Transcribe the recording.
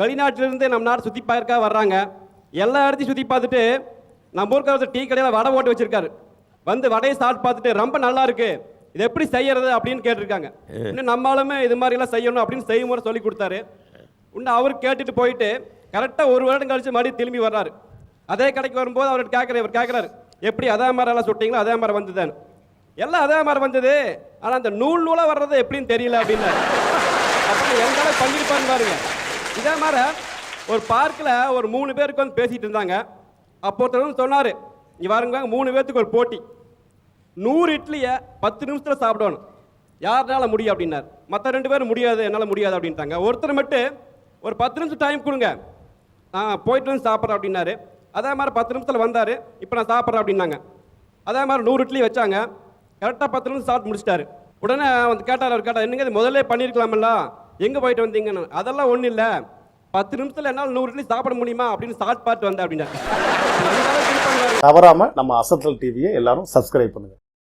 வெளிநாட்டிலிருந்து நம்ம நாடு சுற்றி பார்க்க வர்றாங்க. எல்லா இடத்தையும் சுற்றி பார்த்துட்டு நம்ம ஊருக்கு ஒருத்தர் டீ கடையில் வடை போட்டு வச்சிருக்காரு. வந்து வடையை சாப்பிட்டு பார்த்துட்டு ரொம்ப நல்லா இருக்கு, இது எப்படி செய்யறது அப்படின்னு கேட்டிருக்காங்க. இன்னும் நம்மளுமே இது மாதிரிலாம் செய்யணும் அப்படின்னு செய்முறை சொல்லி கொடுத்தாரு. இன்னும் அவர் கேட்டுட்டு போயிட்டு கரெக்டாக ஒரு வருடம் கழிச்சு மறுபடியும் திரும்பி வர்றாரு. அதே கடைக்கு வரும்போது அவர்கிட்ட இவர் கேட்குறாரு, எப்படி அதே மாதிரி எல்லாம் சுட்டிங்களோ அதே மாதிரி வந்ததுன்னு. எல்லாம் அதே மாதிரி வந்தது, ஆனால் அந்த நூலாக வர்றது எப்படின்னு தெரியல அப்படின்னு. அப்படி எந்த அளவுக்கு பண்ணியிருப்பாருன்னு பாருங்க. இதே மாதிரி ஒரு பார்க்கில் ஒரு 3 பேருக்கு வந்து பேசிகிட்டு இருந்தாங்க. அப்போ ஒருத்தர் வந்து சொன்னார், இங்கே பாருங்க 3 பேர்த்துக்கு ஒரு போட்டி, 100 இட்லியை 10 நிமிஷத்தில் சாப்பிடணும், யாருனால முடியும் அப்படின்னார். மற்ற 2 பேரும் முடியாது, என்னால் முடியாது அப்படின்ட்டாங்க. ஒருத்தர் மட்டும் ஒரு 10 நிமிஷம் டைம் கொடுங்க, போயிட்டு வந்து சாப்பிட்றேன் அப்படின்னாரு. அதே மாதிரி 10 நிமிஷத்தில் வந்தார், இப்போ நான் சாப்பிட்றேன் அப்படின்னாங்க. அதே மாதிரி 100 இட்லி வச்சாங்க, கரெக்டாக 10 நிமிஷம் சாப்பிட்டு முடிச்சிட்டாரு. உடனே வந்து கேட்டார், அவர் கேட்டார், என்னங்க இது முதல்ல பண்ணியிருக்கலாமல்ல, எங்கே போயிட்டு வந்தீங்கன்னு. அதெல்லாம் ஒன்றும் இல்லை, 10 நிமிஷத்தில் என்னால் 100 இட்லி சாப்பிட முடியுமா அப்படின்னு சாப்பிட்டு பார்த்து வந்தேன் அப்படின்னா. தவறாம நம்ம அசத்தல் டிவியை எல்லாரும் சப்ஸ்கிரைப் பண்ணுங்க.